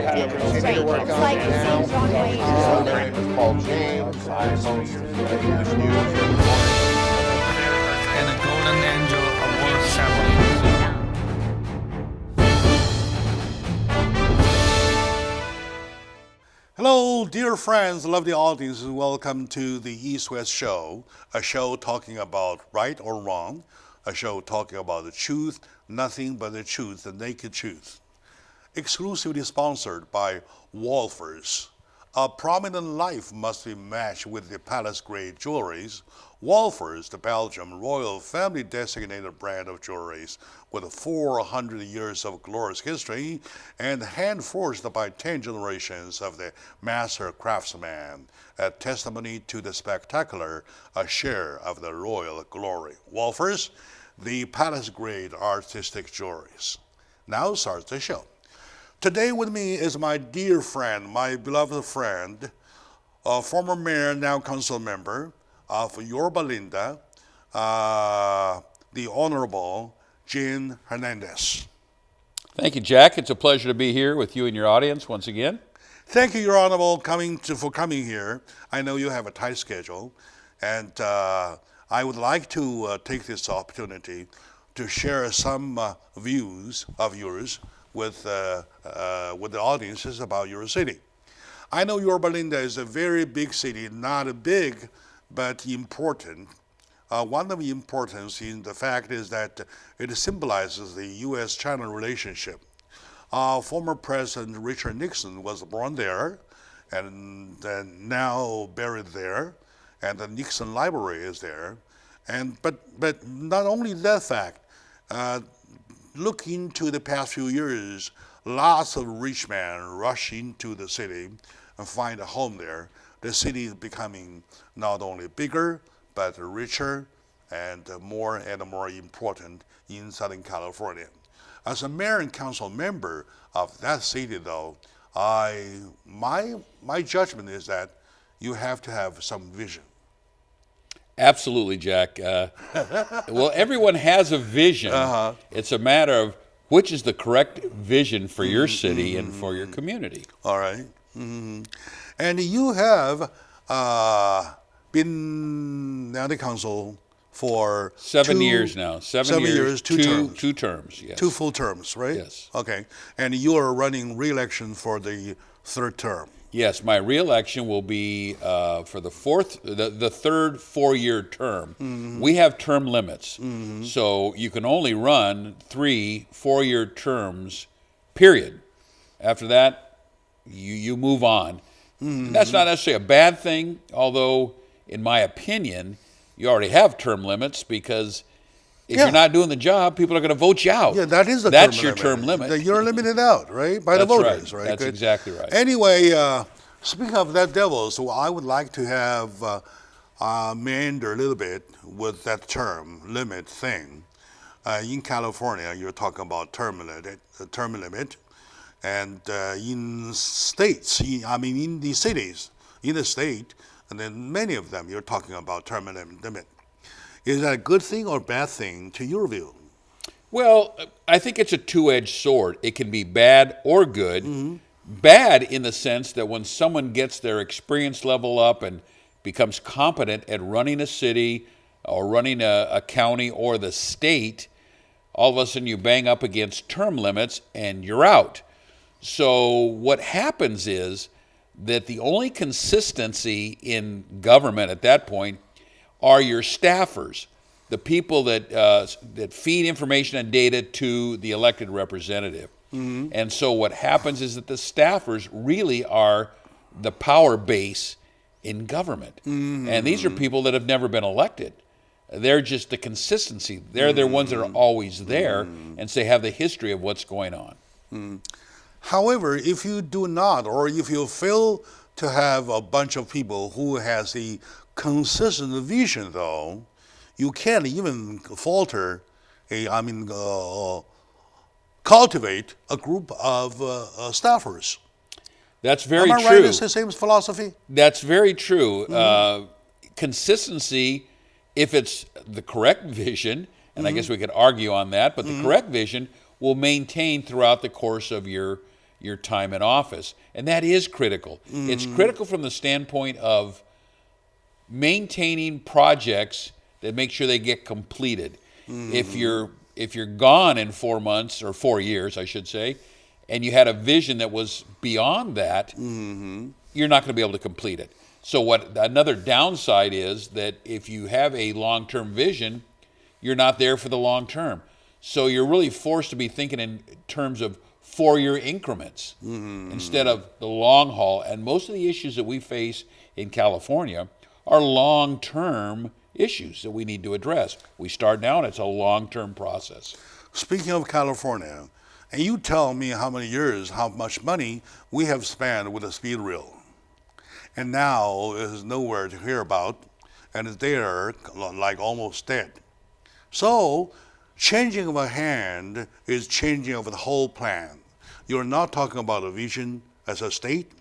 acting straight. It's like the scenes wrong way. My name is Paul James. I host this news. And the Golden Angel Award ceremony. Hello, dear friends, lovely audience, and welcome to the East-West Show, a show talking about right or wrong, a show talking about the truth, nothing but the truth, the naked truth. Exclusively sponsored by Wolfers. A prominent life must be matched with the palace-grade jewelries. Wolfers, the Belgian royal family-designated brand of jewelries with 400 years of glorious history and hand-forged by 10 generations of the master craftsman, a testimony to the spectacular, a share of the royal glory. Wolfers, the palace-grade artistic jewelries. Now starts the show. Today with me is my dear friend, my beloved friend, former mayor, now council member of Yorba Linda, the Honorable Gene Hernandez. Thank you, Jack. It's a pleasure to be here with you and your audience once again. Thank you, Your Honorable, for coming here. I know you have a tight schedule, and I would like to take this opportunity to share some views of yours with the audiences about your city. I know Yorba Linda is a very big city, not big, but important. One of the importance in the fact is that it symbolizes the U.S.-China relationship. Former President Richard Nixon was born there and now buried there, and the Nixon Library is there. But not only that fact, look into the past few years, lots of rich men rush into the city and find a home there. The city is becoming not only bigger, but richer and more important in Southern California. As a mayor and council member of that city, though, my judgment is that you have to have some vision. Absolutely, Jack. Well, everyone has a vision. It's a matter of which is the correct vision for your city and for your community. All right. And you have been on the council for 7 years now. 7 years, two terms. 2 terms, yes. 2 full terms, right? Yes. Okay. And you are running re-election for the 3rd term. Yes, my re-election will be for the third 4-year term. We have term limits, so you can only run 3 4-year terms, period. After that, you move on. That's not necessarily a bad thing, although, in my opinion, you already have term limits because if you're not doing the job, people are going to vote you out. Yeah, that is That's your term limit. You're limited out, right, by the voters, right? That's exactly right. Anyway, speaking of that devil, so I would like to have meander a little bit with that term limit thing. In California, you're talking about term limit, and in states, in the cities, in the state, and then many of them, you're talking about term limit. Is that a good thing or bad thing to your view? Well, I think it's a two-edged sword. It can be bad or good. Bad in the sense that when someone gets their experience level up and becomes competent at running a city or running a county or the state, all of a sudden you bang up against term limits and you're out. So what happens is that the only consistency in government at that point are your staffers, the people that feed information and data to the elected representative. And so what happens is that the staffers really are the power base in government. And these are people that have never been elected. They're just the consistency. They're the ones that are always there and say have the history of what's going on. However, if you do not, or if you fail to have a bunch of people who has a consistent vision, though, you can't even cultivate a group of staffers. That's very true. Am I right? It's the same philosophy? That's very true. Consistency, if it's the correct vision, and I guess we could argue on that, but the correct vision will maintain throughout the course of your your time in office. And that is critical. It's critical from the standpoint of maintaining projects that make sure they get completed. If you're gone in 4 months, or 4 years, I should say, and you had a vision that was beyond that, you're not going to be able to complete it. So what another downside is that if you have a long-term vision, you're not there for the long term. So you're really forced to be thinking in terms of 4-year increments instead of the long haul. And most of the issues that we face in California are long-term issues that we need to address. We start now, and it's a long-term process. Speaking of California, and you tell me how many years, how much money we have spent with the speed rail. And now there's nowhere to hear about, and it's there like almost dead. So changing of a hand is changing of the whole plan. You're not talking about a vision as a state.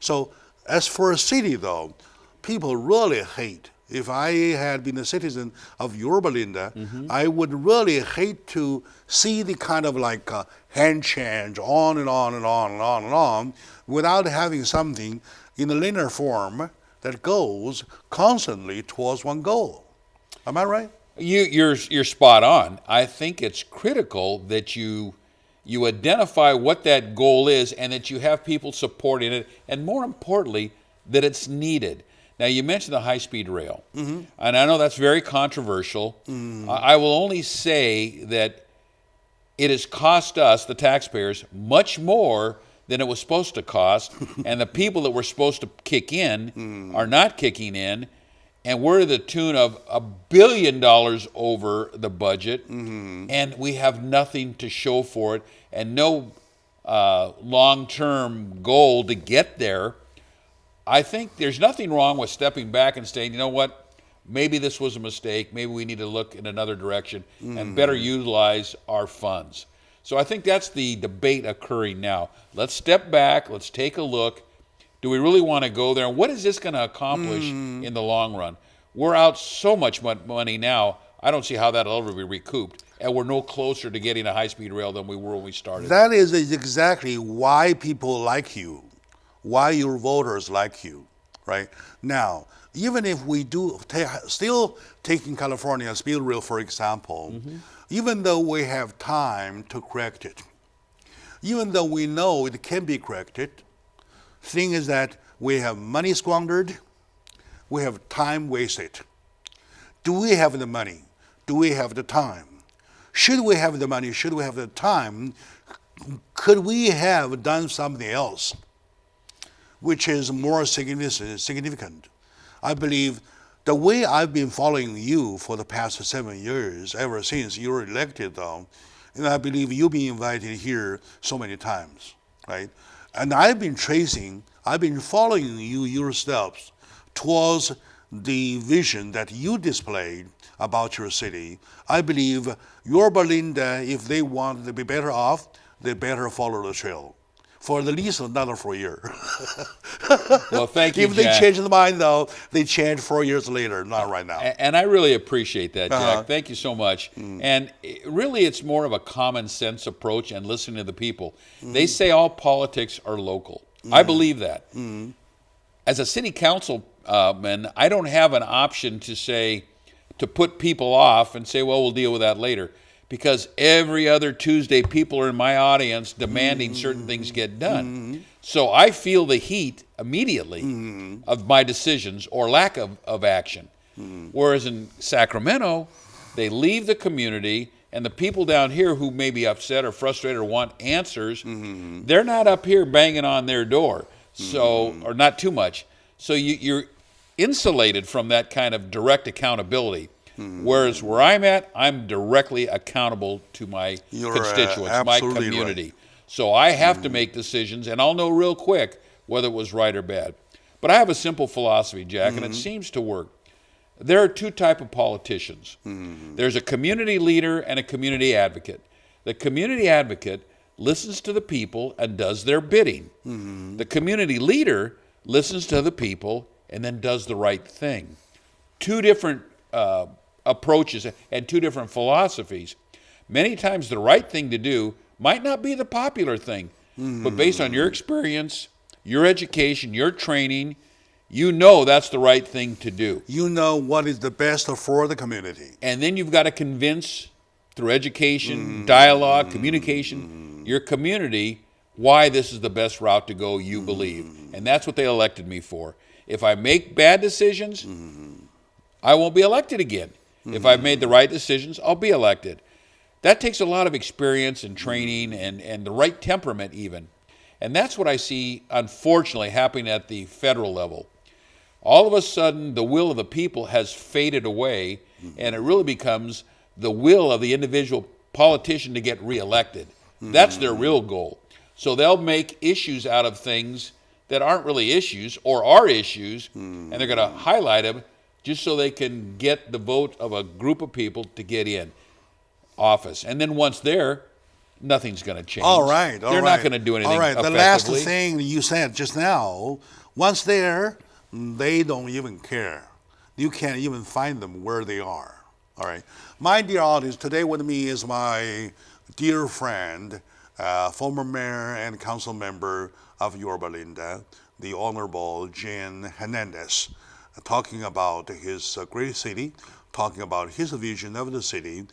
So as for a city though, people really hate. If I had been a citizen of Yorba Linda, I would really hate to see the kind of like hand change on and on and on and on and on without having something in a linear form that goes constantly towards one goal. Am I right? You're spot on. I think it's critical that you identify what that goal is and that you have people supporting it, and more importantly, that it's needed. Now, you mentioned the high-speed rail, and I know that's very controversial. I will only say that it has cost us, the taxpayers, much more than it was supposed to cost, and the people that were supposed to kick in are not kicking in, and we're to the tune of $1 billion over the budget, and we have nothing to show for it, and no long-term goal to get there. I think there's nothing wrong with stepping back and saying, you know what, maybe this was a mistake, maybe we need to look in another direction and better utilize our funds. So I think that's the debate occurring now. Let's step back, let's take a look. Do we really want to go there? And what is this going to accomplish in the long run? We're out so much money now, I don't see how that'll ever be recouped. And we're no closer to getting a high-speed rail than we were when we started. That is exactly why people like you, why your voters like you, right? Now, even if we do still taking California speed rail, for example, even though we have time to correct it, even though we know it can be corrected, thing is that we have money squandered, we have time wasted. Do we have the money? Do we have the time? Should we have the money? Should we have the time? Could we have done something else which is more significant? I believe the way I've been following you for the past 7 years, ever since you were elected, though, and I believe you've been invited here so many times, right? And I've been following your steps towards the vision that you displayed about your city. I believe Yorba Linda, if they want to be better off, they better follow the trail for at least another 4 years. Well, thank you, If they Jack. change their mind, though, they change 4 years later, not right now. And I really appreciate that, Jack. Thank you so much. And really, it's more of a common sense approach and listening to the people. They say all politics are local. I believe that. As a city councilman, I don't have an option to say, to put people off and say, well, we'll deal with that later. Because every other Tuesday, people are in my audience demanding certain things get done. So I feel the heat immediately of my decisions or lack of action. Whereas in Sacramento, they leave the community, and the people down here who may be upset or frustrated or want answers, they're not up here banging on their door, so or not too much. So you're insulated from that kind of direct accountability. Whereas where I'm at, I'm directly accountable to my constituents, my community. Right. So I have to make decisions, and I'll know real quick whether it was right or bad. But I have a simple philosophy, Jack, and it seems to work. There are two types of politicians. There's a community leader and a community advocate. The community advocate listens to the people and does their bidding. The community leader listens to the people and then does the right thing. Two different approaches and two different philosophies. Many times the right thing to do might not be the popular thing, But based on your experience, your education, your training, you know that's the right thing to do. You know what is the best for the community. And then you've got to convince, through education, dialogue, communication, your community why this is the best route to go, you believe. And that's what they elected me for. If I make bad decisions, I won't be elected again. If I've made the right decisions, I'll be elected. That takes a lot of experience and training and the right temperament even. And that's what I see, unfortunately, happening at the federal level. All of a sudden, the will of the people has faded away, and it really becomes the will of the individual politician to get reelected. That's their real goal. So they'll make issues out of things that aren't really issues or are issues, and they're going to highlight them just so they can get the vote of a group of people to get in office. And then once there, nothing's going to change. All right. They're not going to do anything effectively. The last thing you said just now, once there, they don't even care. You can't even find them where they are. All right. My dear audience, today with me is my dear friend, former mayor and council member of Yorba Linda, the Honorable Gene Hernandez, talking about his great city, talking about his vision of the city,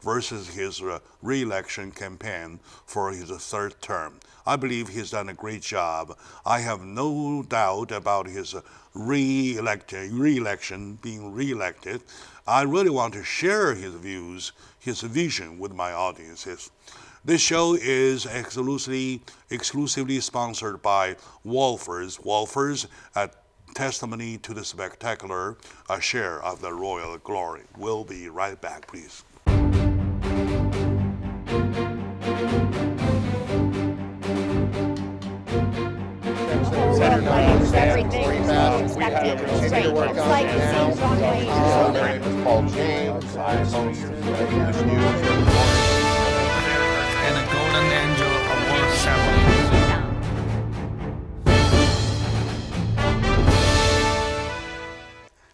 versus his re-election campaign for his third term. I believe he's done a great job. I have no doubt about his re-election, being re-elected. I really want to share his views, his vision with my audiences. This show is exclusively sponsored by Wolfers. Wolfers, a testimony to the spectacular, a share of the royal glory. We'll be right back, please. Everything is expected and straight. It's like the same strong way. My name is Paul James. I host the News and a Golden Angel Award ceremony.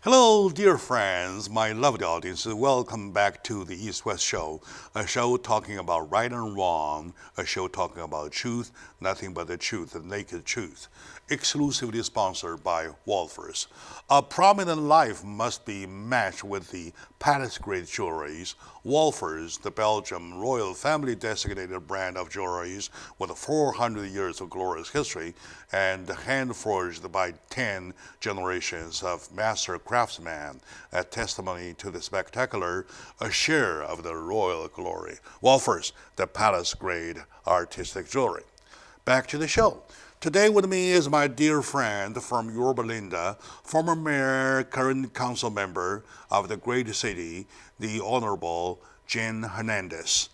Hello, dear friends, my lovely audience. Welcome back to the East-West Show, a show talking about right and wrong, a show talking about truth, nothing but the truth, the naked truth. Exclusively sponsored by Wolfers. A prominent life must be matched with the palace-grade jewelries. Wolfers, the Belgium royal family designated brand of jewelries with 400 years of glorious history and hand-forged by 10 generations of master craftsmen, a testimony to the spectacular, a share of the royal glory. Wolfers, the palace-grade artistic jewelry. Back to the show. Today with me is my dear friend from Yorba Linda, former mayor, current council member of the great city, the Honorable Gene Hernandez.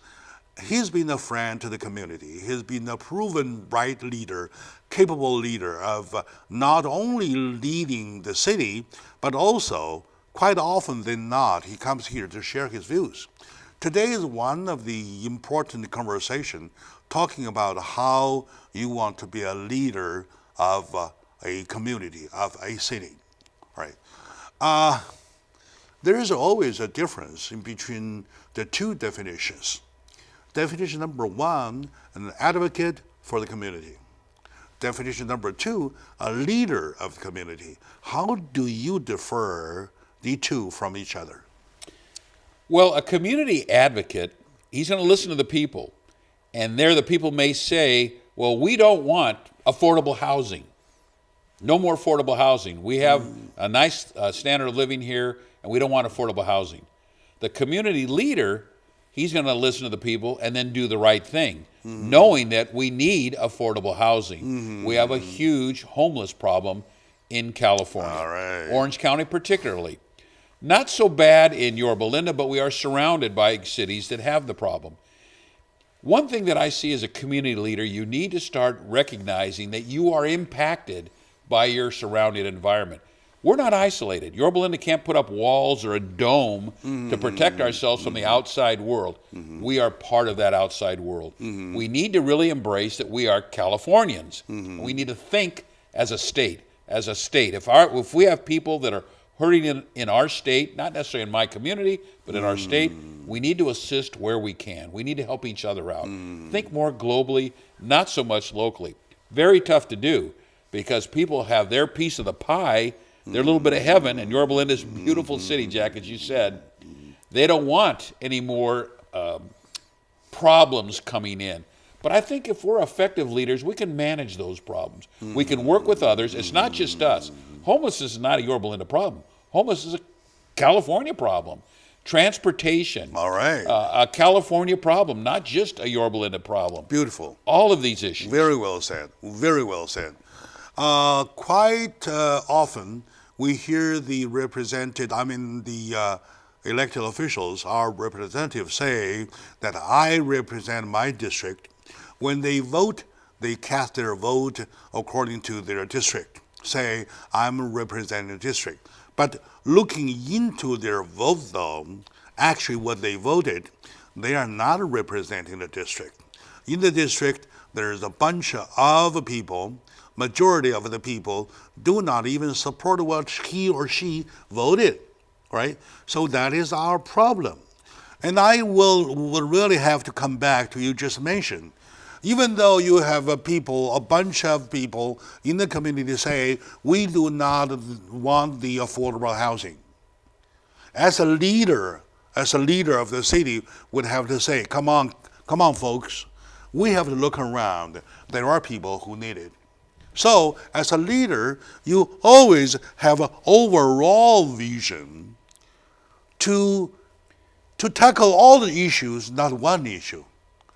He's been a friend to the community. He's been a proven bright leader, capable leader of not only leading the city, but also, quite often than not, he comes here to share his views. Today is one of the important conversations talking about how you want to be a leader of a community, of a city. All right. There is always a difference in between the two definitions. Definition number one, an advocate for the community. Definition number two, a leader of the community. How do you differ the two from each other? Well, a community advocate, he's going to listen to the people. And there the people may say, well, we don't want affordable housing. No more affordable housing. We have a nice standard of living here, and we don't want affordable housing. The community leader, he's going to listen to the people and then do the right thing, knowing that we need affordable housing. We have a huge homeless problem in California, All right. Orange County particularly. Not so bad in Yorba Linda, but we are surrounded by cities that have the problem. One thing that I see as a community leader, you need to start recognizing that you are impacted by your surrounding environment. We're not isolated. Yorba Linda can't put up walls or a dome to protect ourselves from the outside world. We are part of that outside world. We need to really embrace that we are Californians. We need to think as a state. If we have people that are hurting in our state, not necessarily in my community, but in our state, we need to assist where we can. We need to help each other out. Think more globally, not so much locally. Very tough to do because people have their piece of the pie, their little bit of heaven, and Yorba Linda's beautiful city, Jack, as you said. They don't want any more problems coming in. But I think if we're effective leaders, we can manage those problems. We can work with others. It's not just us. Homelessness is not a Yorba Linda problem. Homelessness is a California problem. Transportation. All right. A California problem, not just a Yorba Linda problem. Beautiful. All of these issues. Very well said. Very well said. Quite often, we hear the elected officials, our representatives, say that I represent my district. When they vote, they cast their vote according to their district. Say, I'm representing the district. But looking into their vote, though, actually what they voted, they are not representing the district. In the district, there's a bunch of people, majority of the people do not even support what he or she voted, right? So that is our problem. And I will really have to come back to you just mentioned. Even though you have a bunch of people in the community say, we do not want the affordable housing. As a leader of the city would have to say, come on, folks, we have to look around. There are people who need it. So, as a leader, you always have an overall vision to tackle all the issues, not one issue.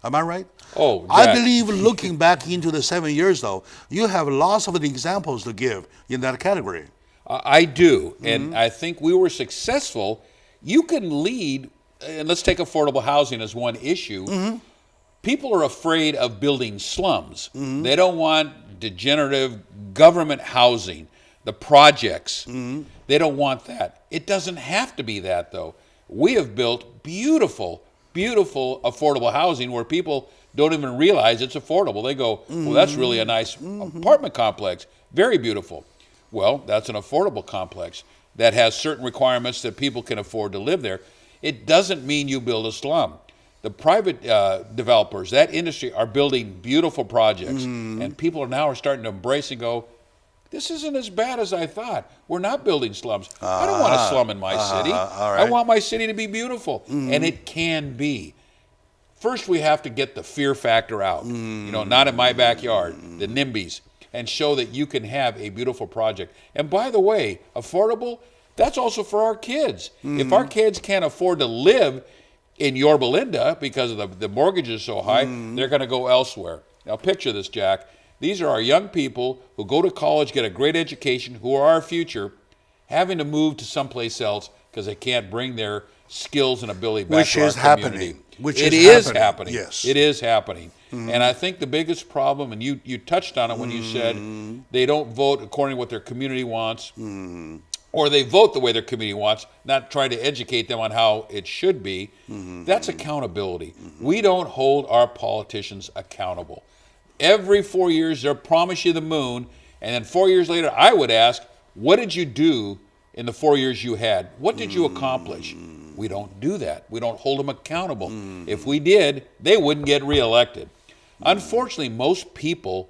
Am I right? Oh, I Jack. believe looking back into the 7 years, though, you have lots of examples to give in that category. I do, and I think we were successful. You can lead, and let's take affordable housing as one issue. People are afraid of building slums. They don't want degenerative government housing, the projects. They don't want that. It doesn't have to be that, though. We have built beautiful, beautiful affordable housing where people don't even realize it's affordable. They go, well, that's really a nice apartment complex. Very beautiful. Well, that's an affordable complex that has certain requirements that people can afford to live there. It doesn't mean you build a slum. The private developers, that industry, are building beautiful projects, and people are starting to embrace and go, this isn't as bad as I thought. We're not building slums. I don't want a slum in my city. All right. I want my city to be beautiful, and it can be. First, we have to get the fear factor out. Not in my backyard, the NIMBYs, and show that you can have a beautiful project. And by the way, affordable, that's also for our kids. If our kids can't afford to live in Yorba Linda because of the mortgage is so high, they're going to go elsewhere. Now picture this, Jack. These are our young people who go to college, get a great education, who are our future, having to move to someplace else because they can't bring their skills and ability back to our community. It is happening. Yes. It is happening. And I think the biggest problem, and you touched on it when you said they don't vote according to what their community wants, or they vote the way their community wants, not try to educate them on how it should be. That's accountability. We don't hold our politicians accountable. Every 4 years, they'll promise you the moon, and then 4 years later, I would ask, what did you do in the 4 years you had? What did you accomplish? We don't do that. We don't hold them accountable. If we did, they wouldn't get reelected. Unfortunately, most people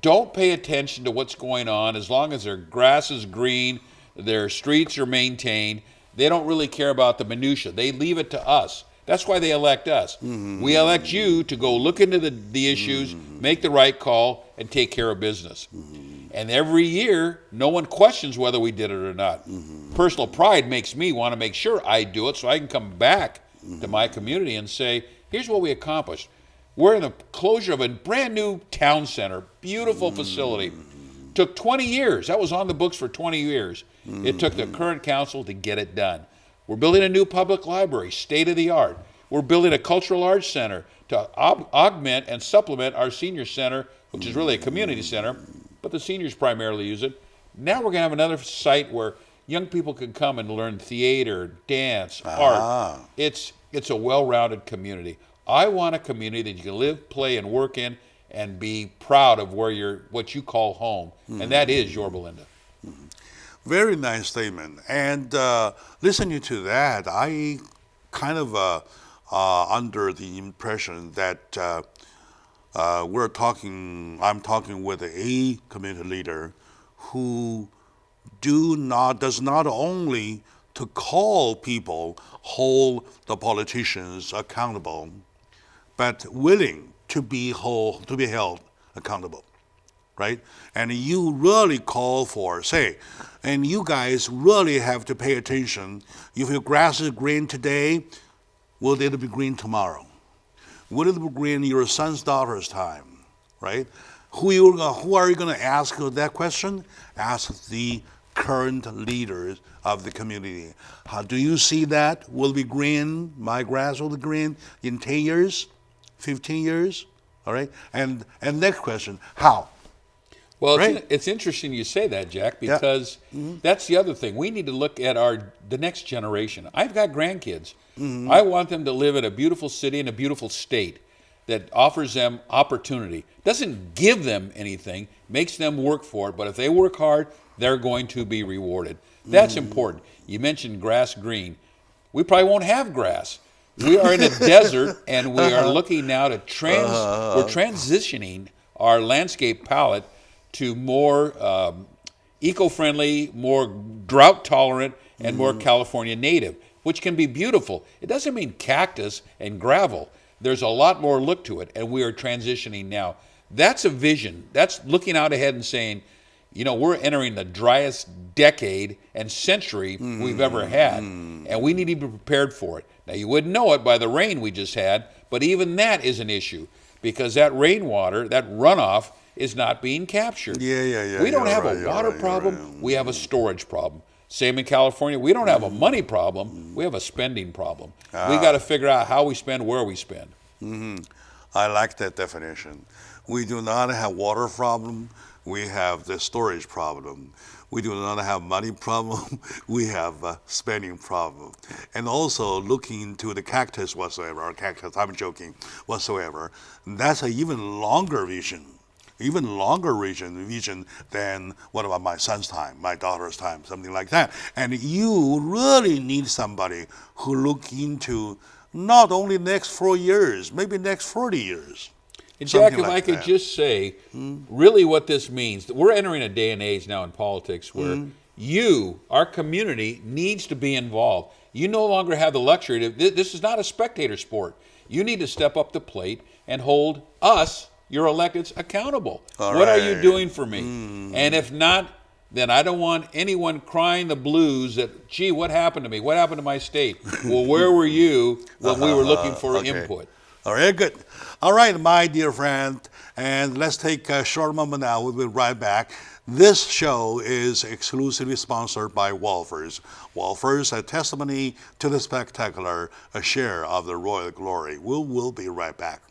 don't pay attention to what's going on. As long as their grass is green, their streets are maintained, they don't really care about the minutia. They leave it to us. That's why they elect us. We elect you to go look into the issues, make the right call, and take care of business. And every year, no one questions whether we did it or not. Personal pride makes me want to make sure I do it so I can come back to my community and say, here's what we accomplished. We're in the closure of a brand new town center, beautiful facility. Took 20 years. That was on the books for 20 years. It took the current council to get it done. We're building a new public library, state of the art. We're building a cultural arts center to augment and supplement our senior center, which is really a community center, but the seniors primarily use it. Now we're going to have another site where young people can come and learn theater, dance, art. It's a well-rounded community. I want a community that you can live, play, and work in and be proud of what you call home, and that is Yorba Linda. Very nice statement. And listening to that, I kind of under the impression that I'm talking with a community leader who does not only to call people, hold the politicians accountable, but willing to be held accountable, right? And you really call for, and you guys really have to pay attention. If your grass is green today, will it be green tomorrow? Will it be green your son's daughter's time, right? Who are you going to ask that question? Ask the current leaders of the community. How do you see that? Will it be green? My grass will be green in 10 years, 15 years, all right? And next question, how? Well, Right. it's interesting you say that, Jack, because that's the other thing. We need to look at the next generation. I've got grandkids. I want them to live in a beautiful city in a beautiful state that offers them opportunity. Doesn't give them anything, makes them work for it, but if they work hard, they're going to be rewarded. That's important. You mentioned grass green. We probably won't have grass. We are in a desert, and we are looking now to we're transitioning our landscape palette to more eco-friendly, more drought-tolerant, and more California native, which can be beautiful. It doesn't mean cactus and gravel. There's a lot more look to it, and we are transitioning now. That's a vision. That's looking out ahead and saying, you know, we're entering the driest decade and century we've ever had, and we need to be prepared for it. Now, you wouldn't know it by the rain we just had, but even that is an issue because that rainwater, that runoff, is not being captured. Yeah. We don't have right, a water right, problem, right. we have a storage problem. Same in California, we don't have a money problem, we have a spending problem. We got to figure out how we spend, where we spend. I like that definition. We do not have water problem. We have the storage problem. We do not have money problem. We have a spending problem. And also looking into the cactus whatsoever, or cactus, I'm joking, whatsoever. That's an even longer vision than what about my son's time, my daughter's time, something like that. And you really need somebody who look into not only next 4 years, maybe next 40 years. And Jack, Something if like I could that. just say, really what this means, we're entering a day and age now in politics where you, our community, needs to be involved. You no longer have the luxury to, this is not a spectator sport. You need to step up the plate and hold us, your electeds, accountable. What are you right. doing for me? And if not, then I don't want anyone crying the blues that, gee, what happened to me? What happened to my state? Well, where were you when we were looking for input? All right, good. All right, my dear friend, and let's take a short moment now. We'll be right back. This show is exclusively sponsored by Wolfers. Wolfers, a testimony to the spectacular, a share of the royal glory. We'll be right back.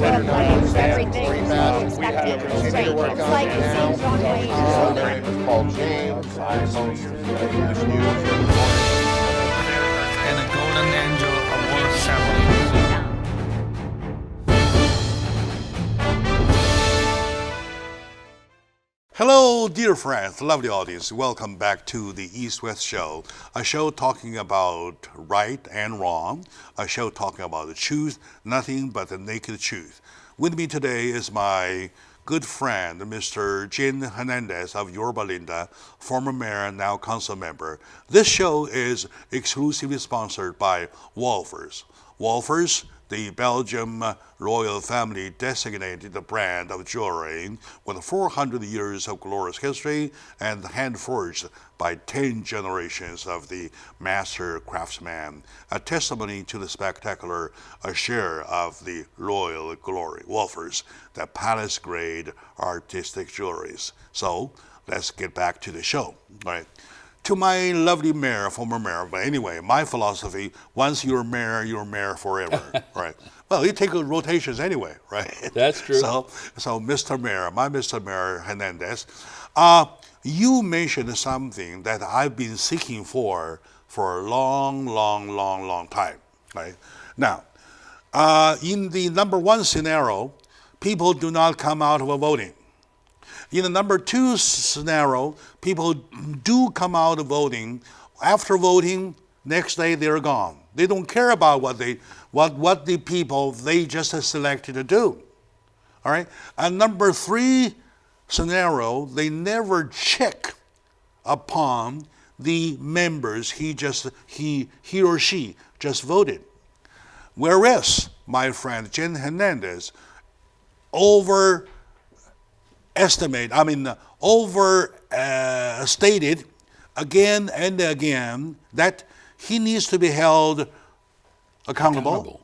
Claims everything We is have expected to continued straight. to work It's on like it the now. same runway. My name is Paul James. I host this news and a golden angel award ceremony. Hello, dear friends, lovely audience. Welcome back to the East-West Show, a show talking about right and wrong, a show talking about the truth, nothing but the naked truth. With me today is my good friend, Mr. Gene Hernandez of Yorba Linda, former mayor, now council member. This show is exclusively sponsored by Wolfers. Wolfers, the Belgium royal family designated the brand of jewelry with 400 years of glorious history and hand-forged by 10 generations of the master craftsman, a testimony to the spectacular share of the royal glory. Wolfers, the palace-grade artistic jewelries. So let's get back to the show. All right. To my lovely mayor, former mayor, but anyway, my philosophy, once you're mayor forever, right? Well, you take rotations anyway, right? That's true. So Mr. Mayor, my Mr. Mayor Hernandez, you mentioned something that I've been seeking for a long time, right? Now, In the number one scenario, people do not come out for voting. In the number two scenario, people do come out voting. After voting, next day they're gone. They don't care about what the people they just selected to do. All right. And number three scenario, they never check upon the members he or she just voted. Whereas, my friend Gene Hernandez overstated again and again that he needs to be held accountable.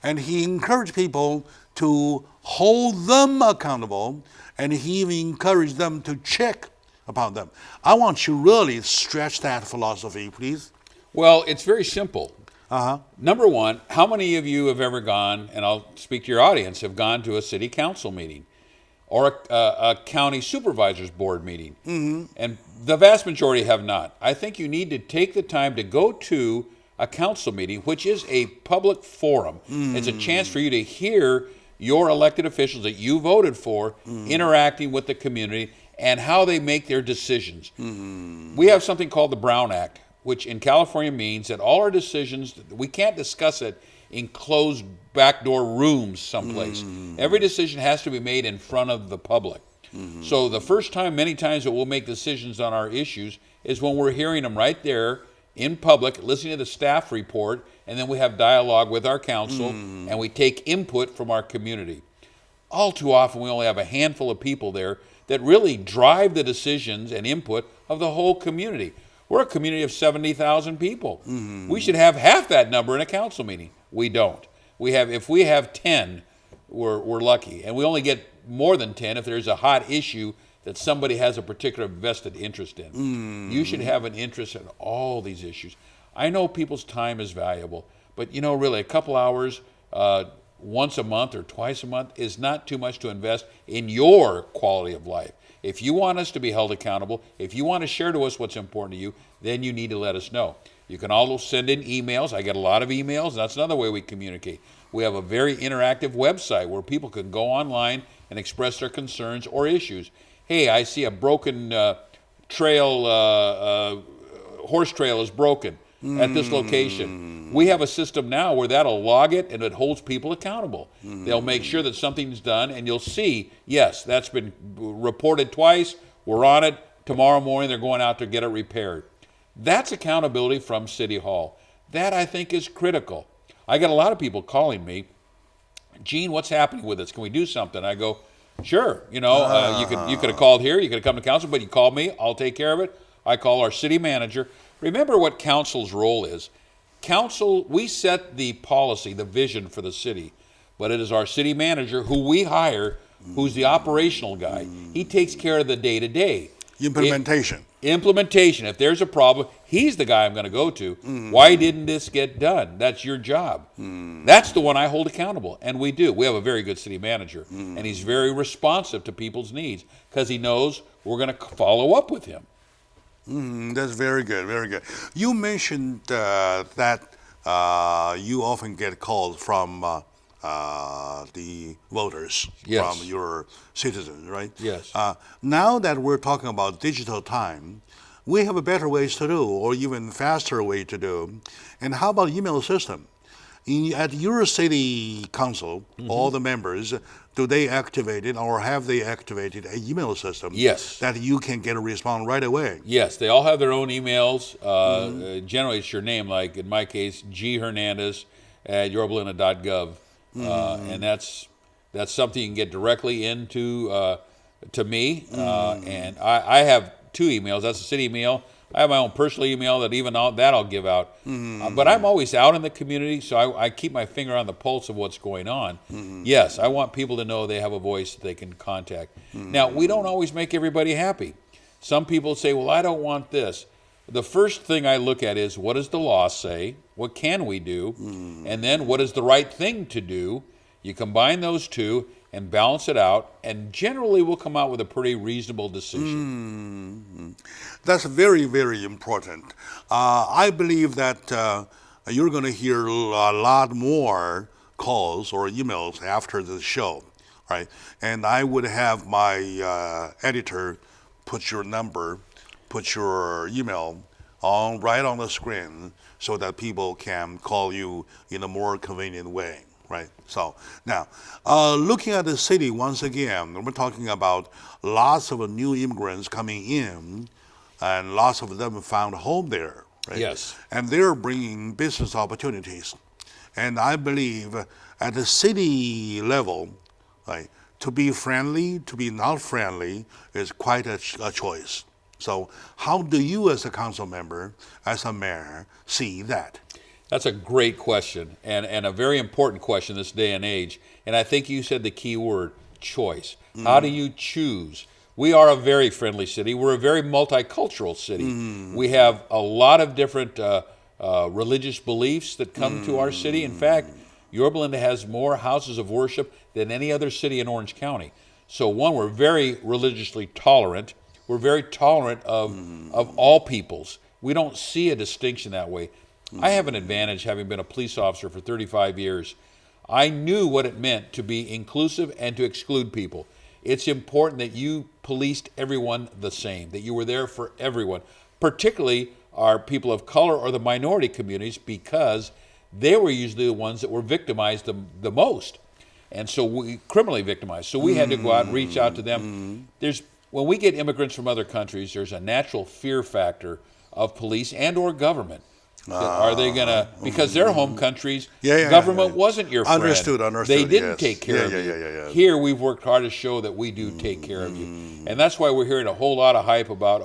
And he encouraged people to hold them accountable, and he even encouraged them to check upon them. I want you to really stretch that philosophy, please. Well, it's very simple. Number one, how many of you have ever gone, and I'll speak to your audience, have gone to a city council meeting or a county supervisor's board meeting? And the vast majority have not. I think you need to take the time to go to a council meeting, which is a public forum. It's a chance for you to hear your elected officials that you voted for interacting with the community and how they make their decisions. We have something called the Brown Act, which in California means that all our decisions, we can't discuss it in closed backdoor rooms someplace. Every decision has to be made in front of the public. So the first time, many times, that we'll make decisions on our issues is when we're hearing them right there in public, listening to the staff report, and then we have dialogue with our council, and we take input from our community. All too often, we only have a handful of people there that really drive the decisions and input of the whole community. We're a community of 70,000 people. We should have half that number in a council meeting. We don't. If we have 10, we're lucky. And we only get more than 10 if there's a hot issue that somebody has a particular vested interest in. You should have an interest in all these issues. I know people's time is valuable, but really a couple hours once a month or twice a month is not too much to invest in your quality of life. If you want us to be held accountable, if you want to share to us what's important to you, then you need to let us know. You can also send in emails. I get a lot of emails. That's another way we communicate. We have a very interactive website where people can go online and express their concerns or issues. Hey, I see a broken horse trail is broken at this location. We have a system now where that'll log it and it holds people accountable. They'll make sure that something's done, and you'll see, yes, that's been reported twice, we're on it, tomorrow morning they're going out to get it repaired. That's accountability from City Hall. That, I think, is critical. I get a lot of people calling me, Gene, what's happening with this? Can we do something? I go, sure. You could have called here, you could have come to council, but you call me, I'll take care of it. I call our city manager. Remember what council's role is. Council, we set the policy, the vision for the city, but it is our city manager who we hire, who's the operational guy. He takes care of the day-to-day. Implementation. Implementation. If there's a problem, he's the guy I'm going to go to. Why didn't this get done? That's your job. That's the one I hold accountable, and we do. We have a very good city manager, and he's very responsive to people's needs because he knows we're going to follow up with him. That's very good, very good. You mentioned that you often get calls from the voters, Yes. from your citizens, right? Yes. Now that we're talking about digital time, we have a better ways to do, or even faster way to do. And how about email system? At your city council, all the members, do they activate it, or have they activated an email system? Yes. That you can get a response right away? Yes, they all have their own emails. Generally, it's your name, like in my case, G. Hernandez at yorbalina.gov. And that's something you can get directly into to me. And I have two emails. That's a city email. I have my own personal email that even that I'll give out. But I'm always out in the community, so I keep my finger on the pulse of what's going on. Yes, I want people to know they have a voice that they can contact. Now, we don't always make everybody happy. Some people say, well, I don't want this. The first thing I look at is, what does the law say? What can we do? And then what is the right thing to do? You combine those two and balance it out, and generally we'll come out with a pretty reasonable decision. That's very, very important. I believe that you're going to hear a lot more calls or emails after the show, right? And I would have my editor put your number, put your email right on the screen so that people can call you in a more convenient way, right? So now, looking at the city once again, we're talking about lots of new immigrants coming in, and lots of them found a home there, right? Yes. And they're bringing business opportunities. And I believe at the city level, right, to be friendly, to be not friendly is quite a choice. So how do you as a council member, as a mayor, see that? That's a great question, and a very important question this day and age. And I think you said the key word, choice. How do you choose? We are a very friendly city. We're a very multicultural city. We have a lot of different religious beliefs that come to our city. In fact, Yorba Linda has more houses of worship than any other city in Orange County. So one, we're very religiously tolerant. We're very tolerant of all peoples. We don't see a distinction that way. I have an advantage having been a police officer for 35 years. I knew what it meant to be inclusive and to exclude people. It's important that you policed everyone the same, that you were there for everyone, particularly our people of color or the minority communities, because they were usually the ones that were victimized the most. And so we criminally victimized. So we had to go out and reach out to them. When we get immigrants from other countries, there's a natural fear factor of police and or government. Are they going to, because their home countries, government wasn't your friend. Understood. They didn't yes. take care of you. Yeah. Here, we've worked hard to show that we do take care of you. And that's why we're hearing a whole lot of hype about,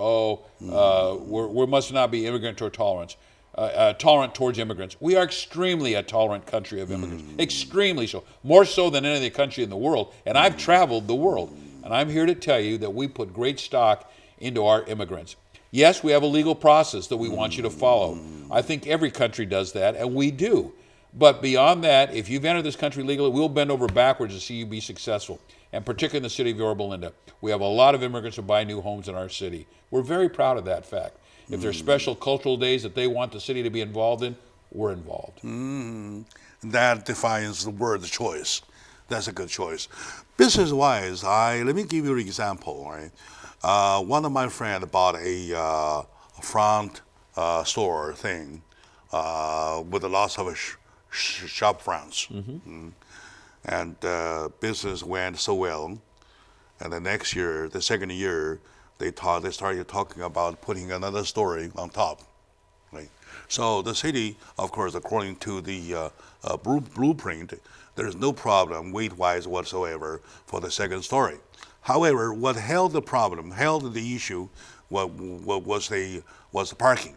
we must not be immigrant or tolerant towards immigrants. We are extremely a tolerant country of immigrants, extremely so, more so than any other country in the world. And I've traveled the world, and I'm here to tell you that we put great stock into our immigrants. Yes, we have a legal process that we want you to follow. I think every country does that, and we do. But beyond that, if you've entered this country legally, we'll bend over backwards to see you be successful, and particularly in the city of Yorba Linda. We have a lot of immigrants who buy new homes in our city. We're very proud of that fact. If there's special cultural days that they want the city to be involved in, we're involved. That defines the word choice. That's a good choice. Business-wise, let me give you an example, right? One of my friends bought a front store thing with lots of shop fronts. And business went so well. And the next year, the second year, they started talking about putting another story on top. Right? So the city, of course, according to the blueprint, there's no problem weight-wise whatsoever for the second story. However, what held the issue was the parking,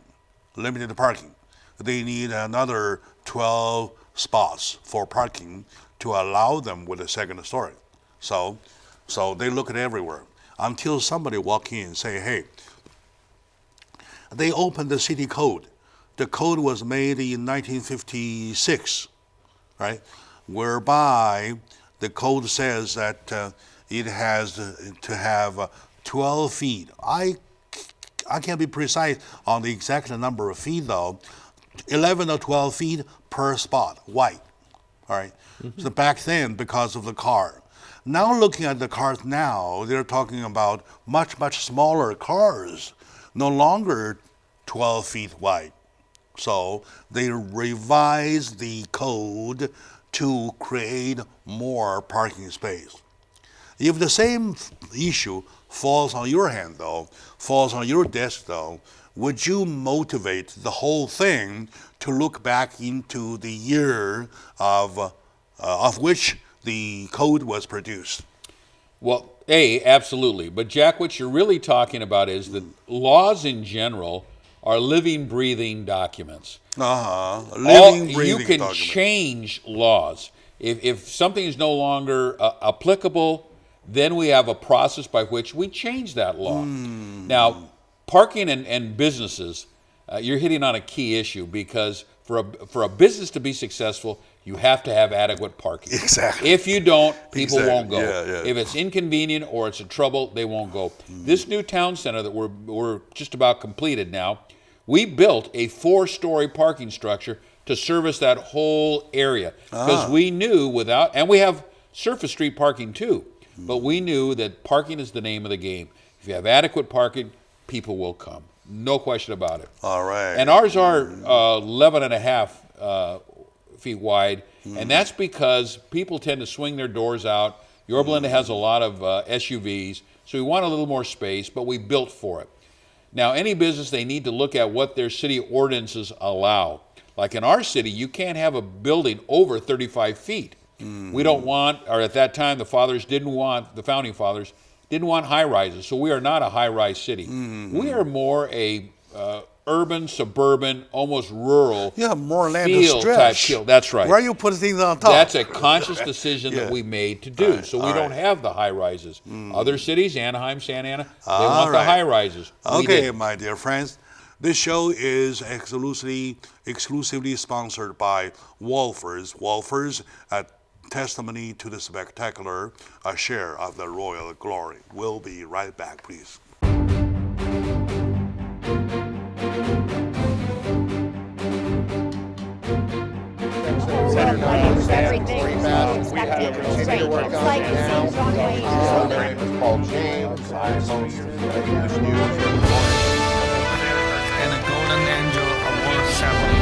limited parking. They need another 12 spots for parking to allow them with a second story. So they look at everywhere until somebody walk in and say, hey, they opened the city code. The code was made in 1956, right? Whereby the code says that it has to have 12 feet. I can't be precise on the exact number of feet though. 11 or 12 feet per spot, wide. All right. So back then, because of the car. Now looking at the cars now, they're talking about much smaller cars, no longer 12 feet wide. So they revised the code to create more parking space. If the same issue falls on your hand though, falls on your desk though, would you motivate the whole thing to look back into the year of which the code was produced? Well, absolutely. But Jack, what you're really talking about is that laws in general are living, breathing documents. Living, breathing you can documents. change laws. If something is no longer applicable, then we have a process by which we change that law. Now, parking and businesses, you're hitting on a key issue because for a business to be successful, you have to have adequate parking. Exactly. If you don't, people won't go. Yeah. If it's inconvenient or it's a trouble, they won't go. This new town center that we're just about completed now, we built a 4-story parking structure to service that whole area. Because we knew and we have surface street parking too, but we knew that parking is the name of the game. If you have adequate parking, people will come. No question about it. All right. And ours are 11 and a half feet wide, and that's because people tend to swing their doors out. Yorba Linda has a lot of SUVs, so we want a little more space, but we built for it. Now, any business, they need to look at what their city ordinances allow. Like in our city, you can't have a building over 35 feet. We don't want, or at that time, the founding fathers didn't want high rises, so we are not a high-rise city. We are more a urban, suburban, almost rural more land to feel type stretch. feel. That's right. Where you put things on top. That's a conscious decision that we made to do. So we don't have the high rises. Other cities, Anaheim, Santa Ana, they want the high rises. Okay, my dear friends. This show is exclusively sponsored by Wolfers. Wolfers, a testimony to the spectacular, a share of the royal glory. We'll be right back, please. Everything expected, straight. It's like seeing John Wayne. My name is Paul James. I host the News And a golden angel award ceremony.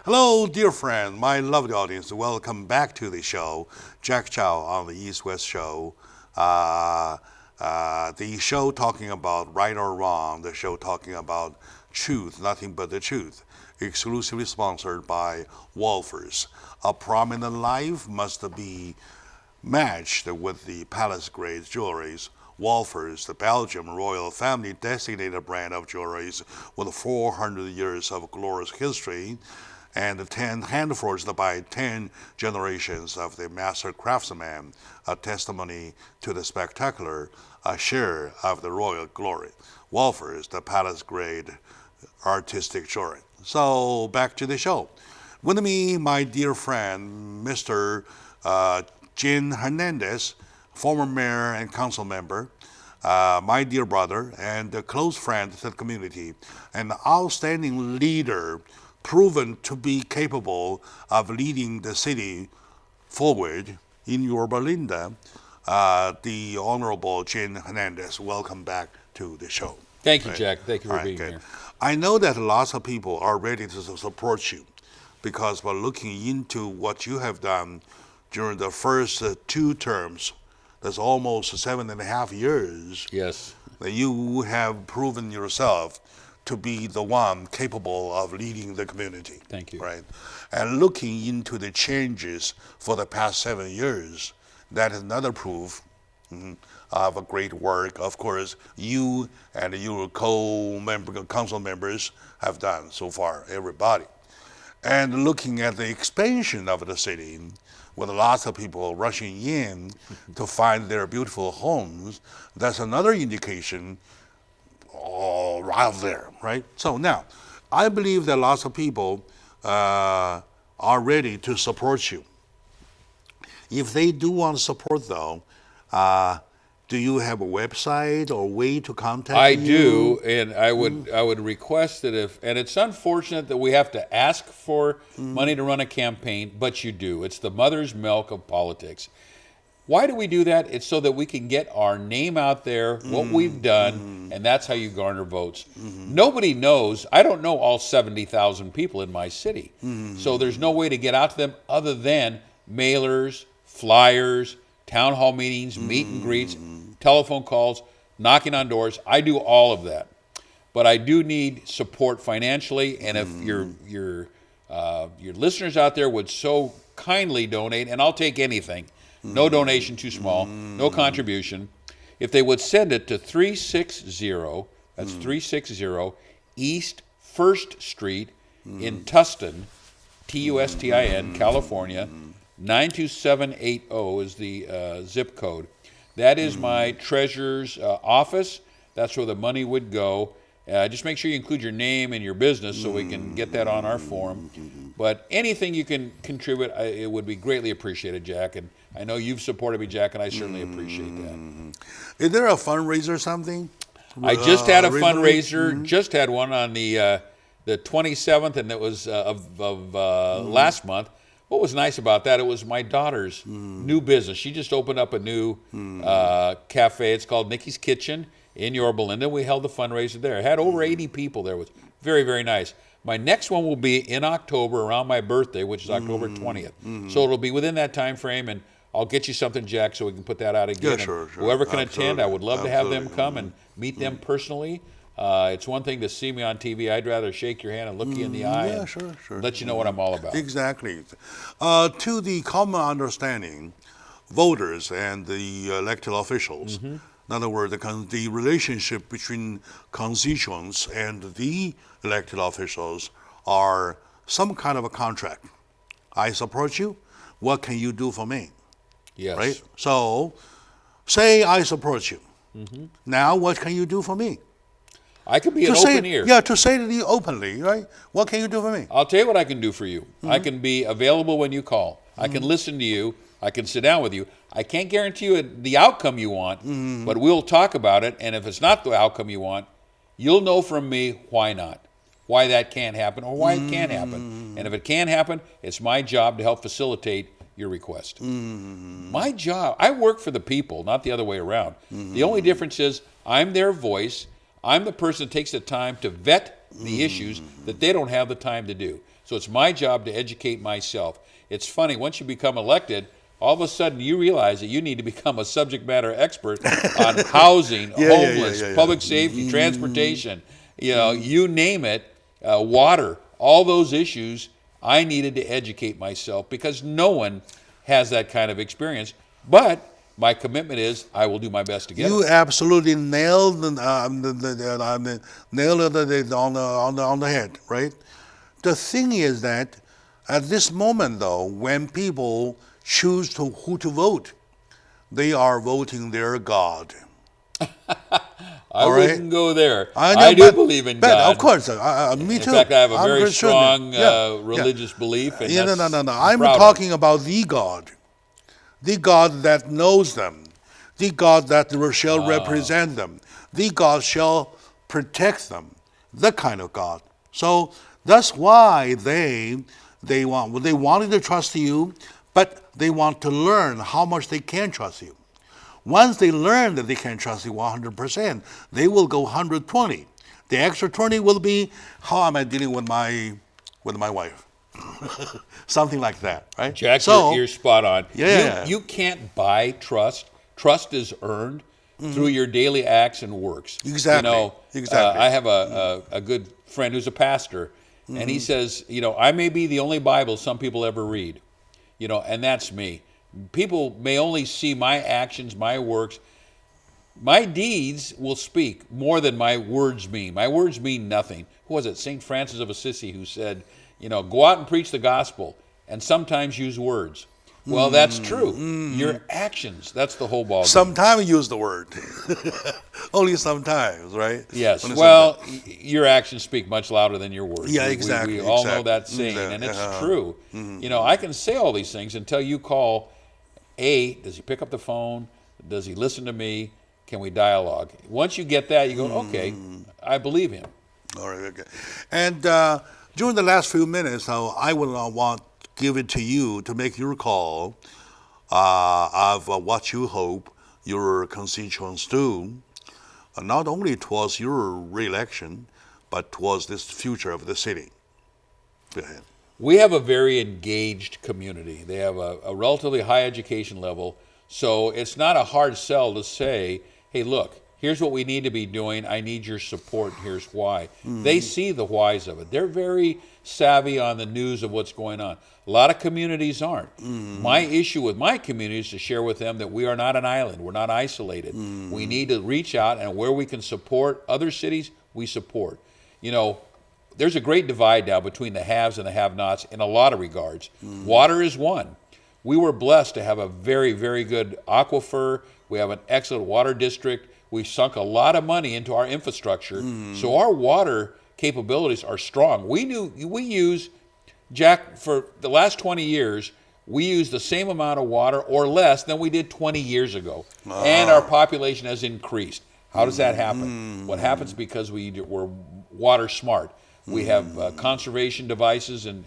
Hello, dear friend, my lovely audience. Welcome back to the show. Jack Chow on the East West Show. The show talking about right or wrong, the show talking about truth, nothing but the truth. Exclusively sponsored by Wolfers. A prominent life must be matched with the palace-grade jewelries. Wolfers, the Belgian royal family designated brand of jewelries with 400 years of glorious history, and 10 handforged by 10 generations of the master craftsman, a testimony to the spectacular, a share of the royal glory. Wolfers, the palace-grade artistic jewelry. So back to the show. With me, my dear friend, Mr. Gene Hernandez, former mayor and council member, my dear brother and a close friend to the community, an outstanding leader, proven to be capable of leading the city forward in Yorba Linda, the Honorable Gene Hernandez. Welcome back to the show. Thank you, Jack. Thank you for being here. I know that lots of people are ready to support you because we're looking into what you have done during the first 2 terms. That's almost 7.5 years. Yes. That you have proven yourself to be the one capable of leading the community. Thank you. Right? And looking into the changes for the past 7 years, that is another proof of a great work, of course, you and your council members have done so far, everybody. And looking at the expansion of the city, with lots of people rushing in to find their beautiful homes, that's another indication right there, right? So now, I believe that lots of people are ready to support you. If they do want support, though, do you have a website or way to contact you? I do, and I would request that and it's unfortunate that we have to ask for money to run a campaign, but you do. It's the mother's milk of politics. Why do we do that? It's so that we can get our name out there, what we've done, and that's how you garner votes. Nobody knows. I don't know all 70,000 people in my city. So there's no way to get out to them other than mailers, flyers, town hall meetings, meet and greets, telephone calls, knocking on doors. I do all of that. But I do need support financially, and if your listeners out there would so kindly donate, and I'll take anything, no donation too small, no contribution. If they would send it to 360, that's 360 East 1st Street in Tustin, Tustin, California, 92780 is the zip code. That is my treasurer's office. That's where the money would go. Just make sure you include your name and your business so we can get that on our form. But anything you can contribute, it would be greatly appreciated, Jack. And I know you've supported me, Jack, and I certainly appreciate that. Is there a fundraiser or something? I just had a recently? fundraiser. Just had one on the 27th, and it was of last month. What was nice about that? It was my daughter's new business. She just opened up a new cafe. It's called Nikki's Kitchen in Yorba Linda. We held the fundraiser there. It had over 80 people there. It was very, very nice. My next one will be in October around my birthday, which is October 20th. So it'll be within that time frame, and I'll get you something, Jack, so we can put that out again. Yeah, sure. Whoever can attend, I would love to have them Absolutely. come and meet them personally. It's one thing to see me on TV. I'd rather shake your hand and look you in the eye and sure. let you know what I'm all about. Exactly. To the common understanding, voters and the elected officials, in other words, the relationship between constituents and the elected officials are some kind of a contract. I support you. What can you do for me? Yes. Right? So, say I support you. Now, what can you do for me? I could be an say, open ear. Yeah, to say to you openly, right? What can you do for me? I'll tell you what I can do for you. I can be available when you call. I can listen to you. I can sit down with you. I can't guarantee you the outcome you want, but we'll talk about it. And if it's not the outcome you want, you'll know from me why not, why that can't happen, or why it can happen. And if it can happen, it's my job to help facilitate your request. My job, I work for the people, not the other way around. The only difference is I'm their voice. I'm the person that takes the time to vet the issues that they don't have the time to do. So it's my job to educate myself. It's funny, once you become elected, all of a sudden you realize that you need to become a subject matter expert on housing, homeless, public safety, transportation, you name it, water, all those issues. I needed to educate myself because no one has that kind of experience. But my commitment is I will do my best to get You it. absolutely nailed nailed it on the head, right? The thing is that at this moment, though, when people choose who to vote, they are voting their God. I wouldn't go there. I know, I do but- believe in but God. Of course, me too. In fact, I have a I'm very Christian. strong Yeah. religious belief. And No. I'm I'm proud of it. talking about the God that knows them, the God that shall represent them, the God shall protect them, the kind of God. So that's why they wanted to trust you, but they want to learn how much they can trust you. Once they learn that they can trust you 100%, they will go 120. The extra 20 will be, how am I dealing with my wife? Something like that, right? Jack, so, you're spot on. Yeah. You can't buy trust. Trust is earned through your daily acts and works. Exactly. Exactly. I have a good friend who's a pastor, and he says, I may be the only Bible some people ever read, and that's me. People may only see my actions, my works. My deeds will speak more than my words mean. My words mean nothing. Who was it? St. Francis of Assisi, who said, go out and preach the gospel and sometimes use words. Well, that's true. Your actions, that's the whole ballgame. Sometimes use the word. Only sometimes, right? Yes. Only Well, sometimes. your actions speak much louder than your words. Yeah, exactly. We all know exactly. that saying, and it's Uh-huh. true. I can say all these things until you call. Does he pick up the phone? Does he listen to me? Can we dialogue? Once you get that, you go, okay, I believe him. All right, okay. And during the last few minutes, I will want to give it to you to make your call of what you hope your constituents do, not only towards your re-election, but towards this future of the city. Go ahead. We have a very engaged community. They have a relatively high education level, so it's not a hard sell to say, hey, look, here's what we need to be doing. I need your support. Here's why. They see the whys of it. They're very savvy on the news of what's going on. A lot of communities aren't. My issue with my community is to share with them that we are not an island. We're not isolated. We need to reach out, and where we can support other cities, we support. There's a great divide now between the haves and the have-nots in a lot of regards. Water is one. We were blessed to have a very, very good aquifer. We have an excellent water district. We sunk a lot of money into our infrastructure. So our water capabilities are strong. We use, Jack, for the last 20 years, we use the same amount of water or less than we did 20 years ago. And our population has increased. How does that happen? What happens because we're water smart. We have conservation devices and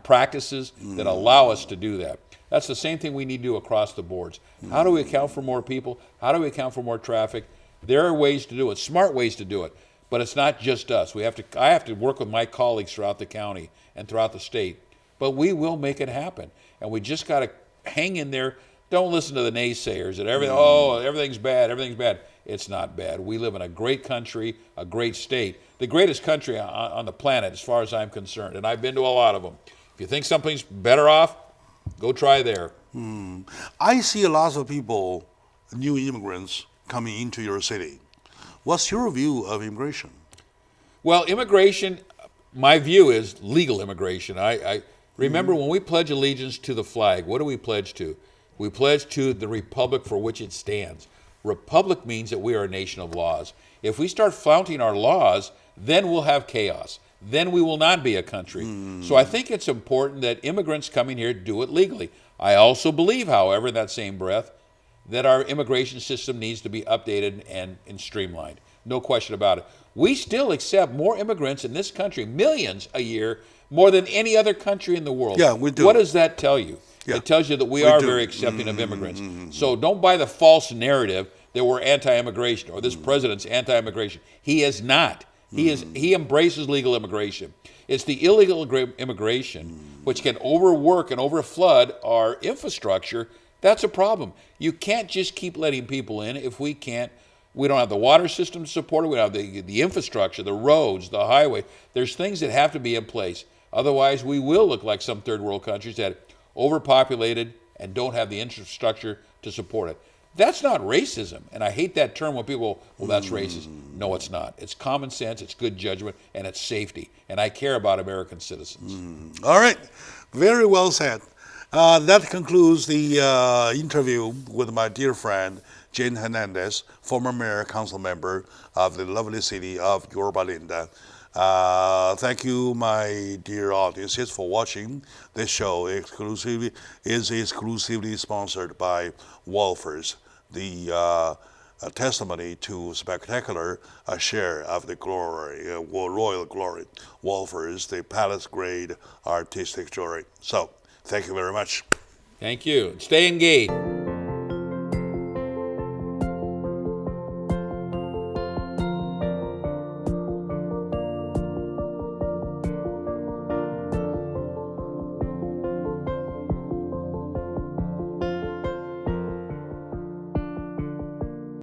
practices that allow us to do that. That's the same thing we need to do across the boards. How do we account for more people? How do we account for more traffic? There are ways to do it, smart ways to do it, but it's not just us. I have to work with my colleagues throughout the county and throughout the state, but we will make it happen. And we just got to hang in there. Don't listen to the naysayers that everything's bad, everything's bad. It's not bad. We live in a great country, a great state, the greatest country on the planet as far as I'm concerned, and I've been to a lot of them. If you think something's better off, go try there. I see a lot of people, new immigrants, coming into your city. What's your view of immigration? Well, immigration, my view is legal immigration. I remember when we pledge allegiance to the flag, what do we pledge to? We pledge to the republic for which it stands. Republic means that we are a nation of laws. If we start flouting our laws, then we'll have chaos. Then we will not be a country. So I think it's important that immigrants coming here do it legally. I also believe, however, in that same breath, that our immigration system needs to be updated and streamlined. No question about it. We still accept more immigrants in this country, millions a year, more than any other country in the world. Yeah, we do. What does that tell you? Yeah. It tells you that we are do. very accepting of immigrants. So don't buy the false narrative that we're anti-immigration or this president's anti-immigration. He is not. He embraces legal immigration. It's the illegal immigration which can overwork and overflood our infrastructure. That's a problem. You can't just keep letting people in if we don't have the water system to support it, we don't have the infrastructure, the roads, the highway. There's things that have to be in place. Otherwise, we will look like some third world countries that overpopulated and don't have the infrastructure to support it. That's not racism, and I hate that term when people go, well, that's racist. No, it's not. It's common sense, it's good judgment, and it's safety, and I care about American citizens. All right, very well said. That concludes the interview with my dear friend, Gene Hernandez, former mayor, council member of the lovely city of Yorba Linda. Thank you, my dear audiences, for watching. This show exclusively sponsored by Wolfers, the testimony to spectacular share of the glory, royal glory. Wolfers, the palace-grade artistic jewelry. So, thank you very much. Thank you. Stay engaged.